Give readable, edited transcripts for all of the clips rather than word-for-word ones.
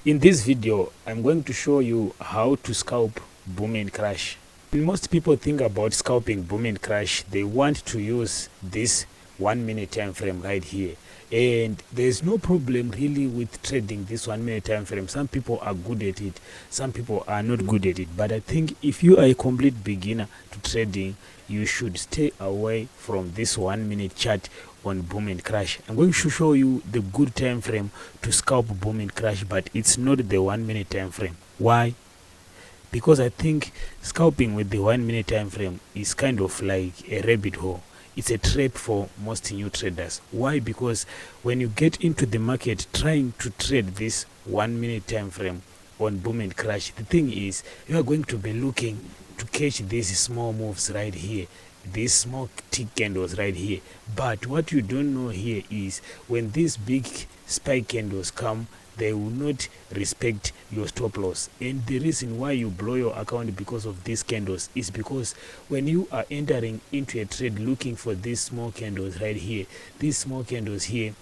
In this video, I'm going to show you how to scalp boom and crash. When most people think about scalping boom and crash, they want to use this 1 minute time frame right here. And there's no problem really with trading this 1 minute time frame. Some people are good at it, some people are not good at it. But I think if you are a complete beginner to trading, you should stay away from this 1 minute chart on boom and crash. I'm going to show you the good time frame to scalp boom and crash, but it's not the 1 minute time frame. Why? Because I think scalping with the 1 minute time frame is kind of like a rabbit hole. It's a trap for most new traders. Why? Because when you get into the market trying to trade this 1 minute time frame on boom and crash, the thing is you are going to be looking to catch these small moves right here, these small tick candles right here. But what you don't know here is when these big spike candles come, they will not respect your stop loss. And the reason why you blow your account because of these candles is because when you are entering into a trade looking for these small candles right here, these small candles here,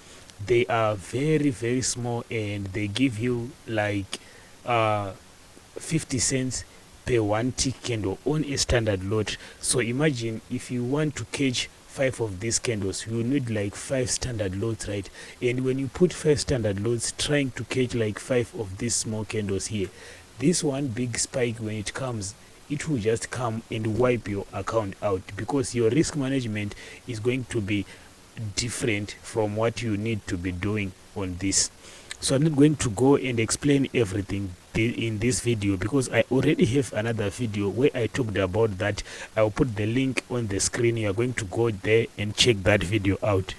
they are very, very small, and they give you like 50 cents per one tick candle on a standard lot. So imagine if you want to catch 5 of these candles, you need like 5 standard lots, right? And when you put 5 standard lots trying to catch like 5 of these small candles here, this one big spike, when it comes, it will just come and wipe your account out, because your risk management is going to be different from what you need to be doing on this. So I'm not going to go and explain everything in this video, because I already have another video where I talked about that. I'll put the link on the screen. You are going to go there and check that video out.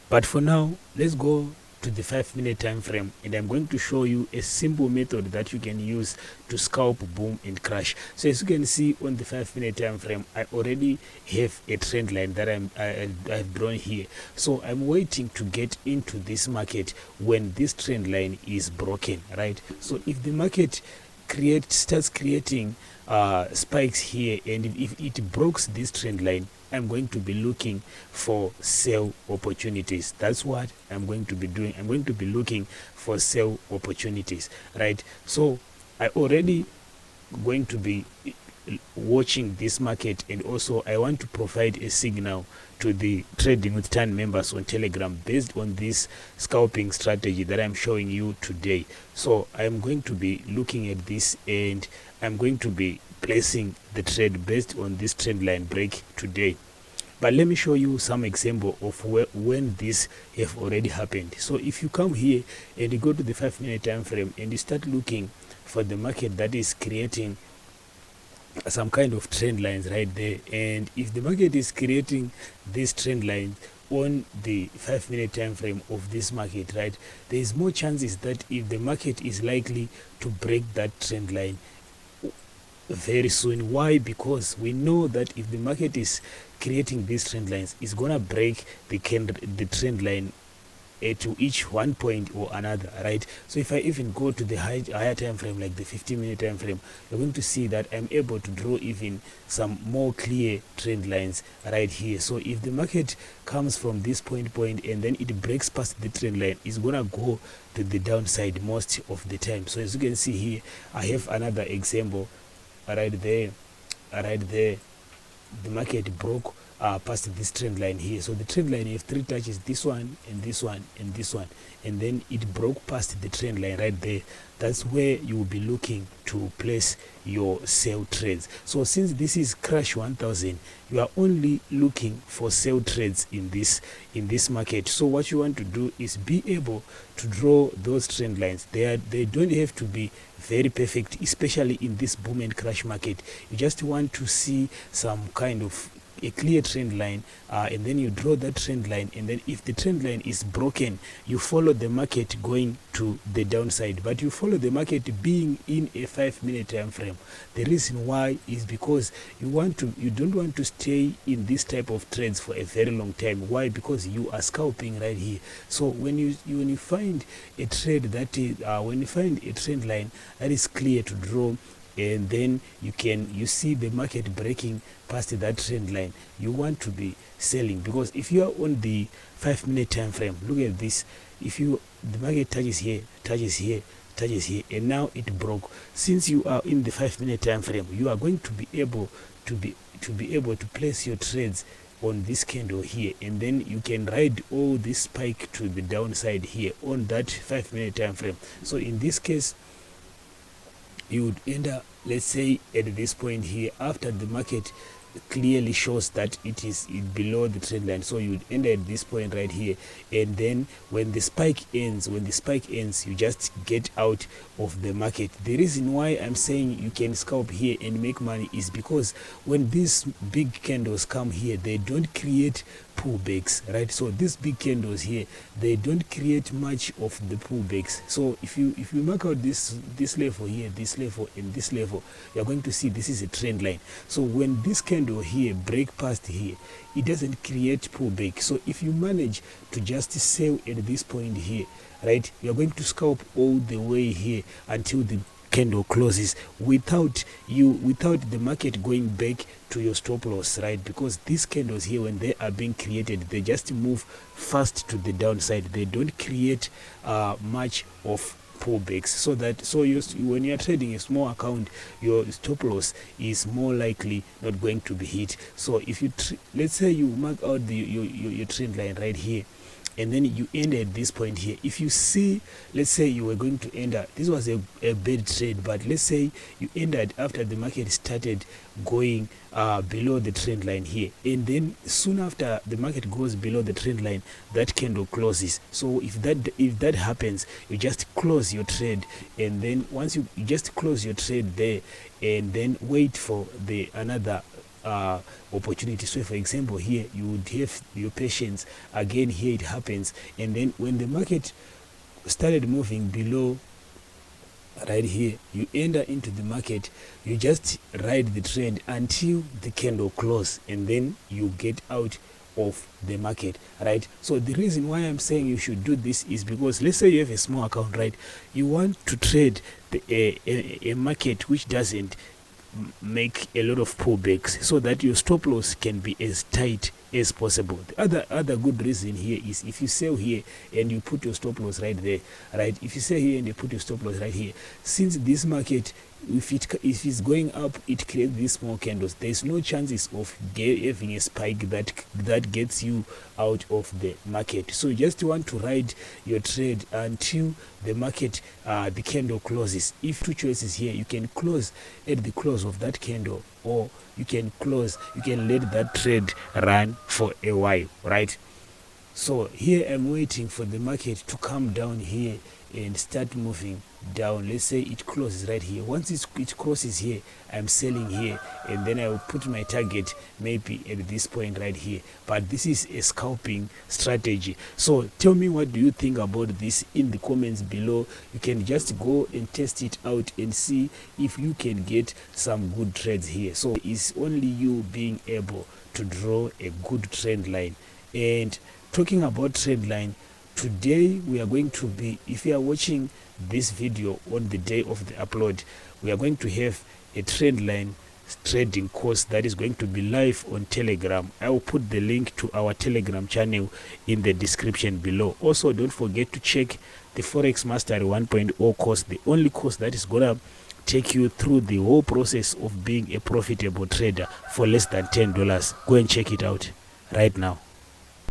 But for now, let's go to the 5 minute time frame, and I'm going to show you a simple method that you can use to scalp boom and crash. So as you can see on the 5 minute time frame, I already have a trend line that I've drawn here. So I'm waiting to get into this market when this trend line is broken, right? So if the market starts creating spikes here, and if it breaks this trend line, I'm going to be looking for sell opportunities. That's what I'm going to be doing. I'm going to be looking for sell opportunities, right? So I already going to be watching this market, and also I want to provide a signal to the Trading with Tan members on Telegram based on this scalping strategy that I'm showing you today. So I'm going to be looking at this, and I'm going to be placing the trade based on this trend line break today. But let me show you some example of when this have already happened. So if you come here and you go to the 5 minute time frame and you start looking for the market that is creating some kind of trend lines right there, and if the market is creating this trend line on the 5 minute time frame of this market, right, there is more chances that if the market is likely to break that trend line very soon. Why? Because we know that if the market is creating these trend lines, it's gonna break the trend line to each one point or another, right? So if I even go to the higher time frame, like the 15 minute time frame, you're going to see that I'm able to draw even some more clear trend lines right here. So if the market comes from this point and then it breaks past the trend line, it's gonna go to the downside most of the time. So as you can see here, I have another example right there. The market broke past this trend line here. So the trend line have 3 touches, this one and this one and this one, and then it broke past the trend line right there. That's where you will be looking to place your sell trades. So since this is crash 1000, you are only looking for sell trades in this market. So what you want to do is be able to draw those trend lines. They don't have to be very perfect, especially in this boom and crash market. You just want to see some kind of a clear trend line, and then you draw that trend line, and then if the trend line is broken, you follow the market going to the downside, but you follow the market being in a 5 minute time frame. The reason why is because you don't want to stay in this type of trades for a very long time. Why? Because you are scalping right here. So when you find a trade that is when you find a trend line that is clear to draw, and then you see the market breaking past that trend line, you want to be selling. Because if you are on the 5 minute time frame, look at this. If the market touches here, touches here, and now it broke. Since you are in the 5-minute time frame, you are going to be able to place your trades on this candle here, and then you can ride all this spike to the downside here on that 5-minute time frame. So in this case, you would end up, let's say, at this point here, after the market clearly shows that it is below the trend line. So you would end at this point right here, and then when the spike ends, you just get out of the market. The reason why I'm saying you can scalp here and make money is because when these big candles come here, they don't create pullbacks, right? So these big candles here, they don't create much of the pullbacks. So if you mark out this level here, this level and this level, you're going to see this is a trend line. So when this candle here break past here, it doesn't create pullback. So if you manage to just sell at this point here, right, you're going to scalp all the way here until the candle closes without the market going back to your stop loss, right? Because these candles here, when they are being created, they just move fast to the downside. They don't create much of pullbacks, so when you are trading a small account, your stop loss is more likely not going to be hit. So if you let's say you mark out your trend line right here, and then you end at this point here. If you see, let's say you were going to enter, this was a bad trade, but let's say you ended after the market started going below the trend line here, and then soon after the market goes below the trend line, that candle closes. So if that happens, you just close your trade, and then once you just close your trade there, and then wait for the another opportunity. So for example here, you would have your patience again. Here it happens, and then when the market started moving below right here, you enter into the market, you just ride the trend until the candle close, and then you get out of the market, right? So the reason why I'm saying you should do this is because, let's say you have a small account, right? You want to trade a market which doesn't make a lot of pullbacks, so that your stop loss can be as tight as possible. The other good reason here is if you sell here and you put your stop loss right there, right? If you sell here and you put your stop loss right here, since this market, if it's going up, it creates these small candles. There's no chances of having a spike that gets you out of the market. So you just want to ride your trade until the market, the candle closes. If two choices here, you can close at the close of that candle, or you can let that trade run for a while, right? So here I'm waiting for the market to come down here and start moving down. Let's say it closes right here. Once it crosses here, I'm selling here, and then I will put my target maybe at this point right here. But this is a scalping strategy. So tell me, what do you think about this in the comments below? You can just go and test it out and see if you can get some good trades here. So it's only you being able to draw a good trend line. And talking about trend line, today we are going to be, if you are watching this video on the day of the upload, we are going to have a trend line trading course that is going to be live on Telegram. I will put the link to our Telegram channel in the description below. Also, don't forget to check the Forex Mastery 1.0 course, the only course that is gonna take you through the whole process of being a profitable trader for less than $10. Go and check it out right now.